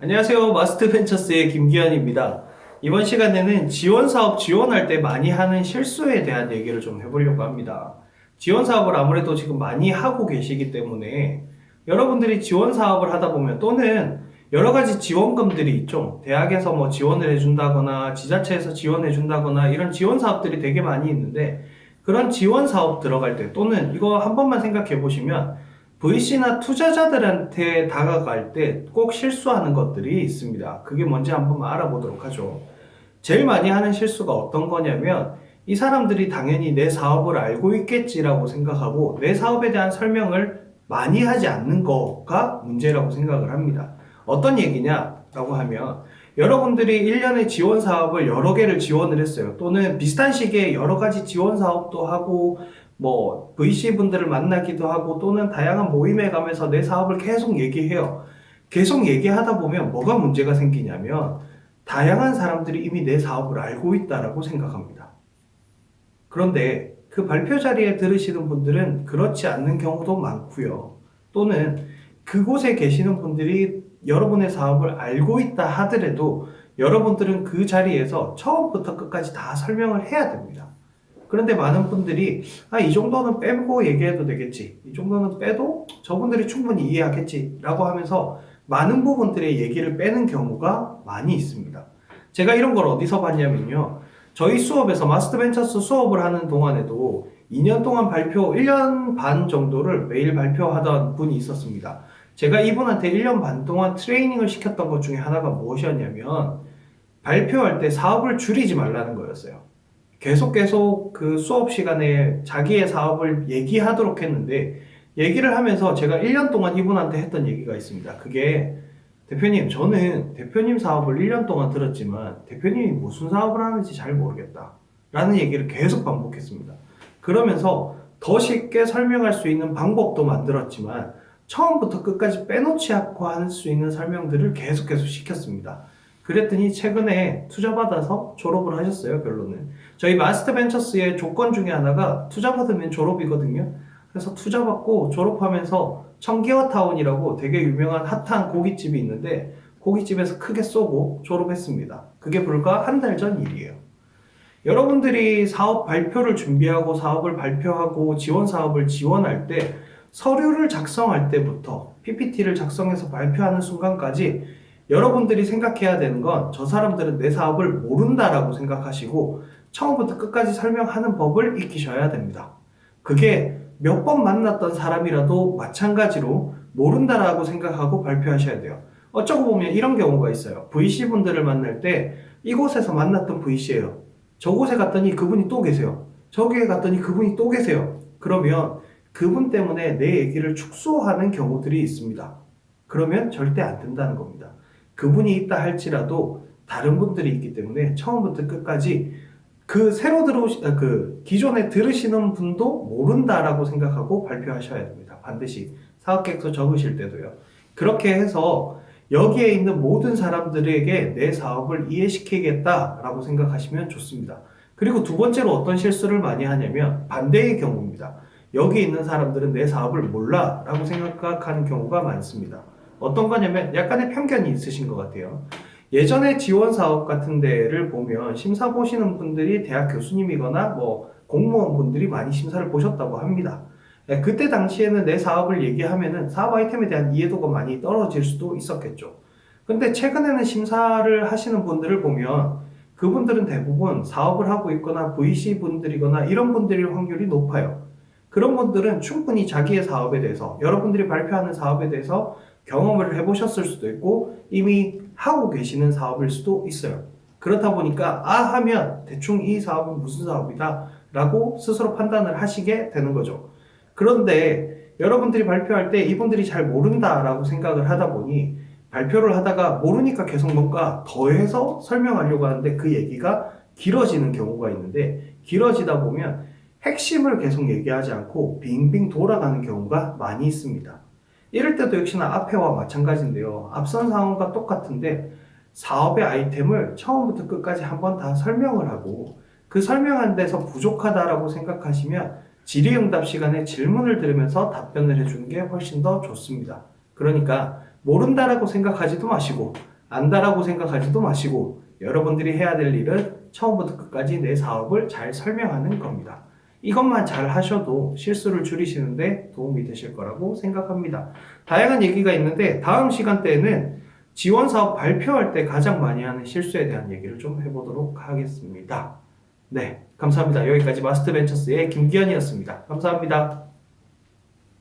안녕하세요. 마스트벤처스의 김기현입니다. 이번 시간에는 지원 사업 지원할 때 많이 하는 실수에 대한 얘기를 좀 해보려고 합니다. 지원 사업을 아무래도 지금 많이 하고 계시기 때문에 여러분들이 지원 사업을 하다 보면 또는 여러 가지 지원금들이 있죠. 대학에서 뭐 지원을 해준다거나 지자체에서 지원해 준다거나 이런 지원 사업들이 되게 많이 있는데 그런 지원 사업 들어갈 때 또는 이거 한 번만 생각해 보시면 VC나 투자자들한테 다가갈 때 꼭 실수하는 것들이 있습니다. 그게 뭔지 한번 알아보도록 하죠. 제일 많이 하는 실수가 어떤 거냐면 이 사람들이 당연히 내 사업을 알고 있겠지라고 생각하고 내 사업에 대한 설명을 많이 하지 않는 거가 문제라고 생각을 합니다. 어떤 얘기냐라고 하면 여러분들이 1년에 지원 사업을 여러 개를 지원을 했어요. 또는 비슷한 시기에 여러 가지 지원 사업도 하고 뭐 VC 분들을 만나기도 하고 또는 다양한 모임에 가면서 내 사업을 계속 얘기해요. 계속 얘기하다 보면 뭐가 문제가 생기냐면 다양한 사람들이 이미 내 사업을 알고 있다라고 생각합니다. 그런데 그 발표 자리에 들으시는 분들은 그렇지 않는 경우도 많고요. 또는 그곳에 계시는 분들이 여러분의 사업을 알고 있다 하더라도 여러분들은 그 자리에서 처음부터 끝까지 다 설명을 해야 됩니다. 그런데 많은 분들이 이 정도는 빼고 얘기해도 되겠지. 이 정도는 빼도 저분들이 충분히 이해하겠지. 라고 하면서 많은 부분들의 얘기를 빼는 경우가 많이 있습니다. 제가 이런 걸 어디서 봤냐면요. 저희 수업에서 마스터벤처스 수업을 하는 동안에도 2년 동안 발표 1년 반 정도를 매일 발표하던 분이 있었습니다. 제가 이분한테 1년 반 동안 트레이닝을 시켰던 것 중에 하나가 무엇이었냐면 발표할 때 사업을 줄이지 말라는 거였어요. 계속 그 수업 시간에 자기의 사업을 얘기하도록 했는데 얘기를 하면서 제가 1년 동안 이분한테 했던 얘기가 있습니다. 그게 대표님, 저는 대표님 사업을 1년 동안 들었지만 대표님이 무슨 사업을 하는지 잘 모르겠다. 라는 얘기를 계속 반복했습니다. 그러면서 더 쉽게 설명할 수 있는 방법도 만들었지만 처음부터 끝까지 빼놓지 않고 할 수 있는 설명들을 계속 시켰습니다. 그랬더니 최근에 투자받아서 졸업을 하셨어요, 결론은. 저희 마스터벤처스의 조건 중에 하나가 투자받으면 졸업이거든요. 그래서 투자받고 졸업하면서 청기화타운이라고 되게 유명한 핫한 고깃집이 있는데 고깃집에서 크게 쏘고 졸업했습니다. 그게 불과 한 달 전 일이에요. 여러분들이 사업 발표를 준비하고 사업을 발표하고 지원 사업을 지원할 때 서류를 작성할 때부터 PPT를 작성해서 발표하는 순간까지 여러분들이 생각해야 되는 건 저 사람들은 내 사업을 모른다라고 생각하시고 처음부터 끝까지 설명하는 법을 익히셔야 됩니다. 그게 몇 번 만났던 사람이라도 마찬가지로 모른다라고 생각하고 발표하셔야 돼요. 어쩌고 보면 이런 경우가 있어요. VC분들을 만날 때 이곳에서 만났던 VC예요. 저곳에 갔더니 그분이 또 계세요. 저기에 갔더니 그분이 또 계세요. 그러면 그분 때문에 내 얘기를 축소하는 경우들이 있습니다. 그러면 절대 안 된다는 겁니다. 그분이 있다 할지라도 다른 분들이 있기 때문에 처음부터 끝까지 그 새로 그 기존에 들으시는 분도 모른다라고 생각하고 발표하셔야 됩니다. 반드시 사업계획서 적으실 때도요. 그렇게 해서 여기에 있는 모든 사람들에게 내 사업을 이해시키겠다라고 생각하시면 좋습니다. 그리고 두 번째로 어떤 실수를 많이 하냐면 반대의 경우입니다. 여기 있는 사람들은 내 사업을 몰라 라고 생각하는 경우가 많습니다. 어떤 거냐면 약간의 편견이 있으신 것 같아요. 예전에 지원 사업 같은 데를 보면 심사 보시는 분들이 대학 교수님이거나 뭐 공무원 분들이 많이 심사를 보셨다고 합니다. 그때 당시에는 내 사업을 얘기하면은 사업 아이템에 대한 이해도가 많이 떨어질 수도 있었겠죠. 근데 최근에는 심사를 하시는 분들을 보면 그분들은 대부분 사업을 하고 있거나 VC 분들이거나 이런 분들일 확률이 높아요. 그런 분들은 충분히 자기의 사업에 대해서 여러분들이 발표하는 사업에 대해서 경험을 해보셨을 수도 있고 이미 하고 계시는 사업일 수도 있어요. 그렇다 보니까 하면 대충 이 사업은 무슨 사업이다 라고 스스로 판단을 하시게 되는 거죠. 그런데 여러분들이 발표할 때 이분들이 잘 모른다라고 생각을 하다 보니 발표를 하다가 모르니까 계속 뭔가 더해서 설명하려고 하는데 그 얘기가 길어지는 경우가 있는데 길어지다 보면 핵심을 계속 얘기하지 않고 빙빙 돌아가는 경우가 많이 있습니다. 이럴 때도 역시나 앞에와 마찬가지인데요. 앞선 상황과 똑같은데 사업의 아이템을 처음부터 끝까지 한번 다 설명을 하고 그 설명한 데서 부족하다라고 생각하시면 질의응답 시간에 질문을 들으면서 답변을 해주는 게 훨씬 더 좋습니다. 그러니까 모른다라고 생각하지도 마시고 안다라고 생각하지도 마시고 여러분들이 해야 될 일은 처음부터 끝까지 내 사업을 잘 설명하는 겁니다. 이것만 잘 하셔도 실수를 줄이시는데 도움이 되실 거라고 생각합니다. 다양한 얘기가 있는데 다음 시간대에는 지원 사업 발표할 때 가장 많이 하는 실수에 대한 얘기를 좀 해보도록 하겠습니다. 네, 감사합니다. 여기까지 마스터벤처스의 김기현이었습니다. 감사합니다.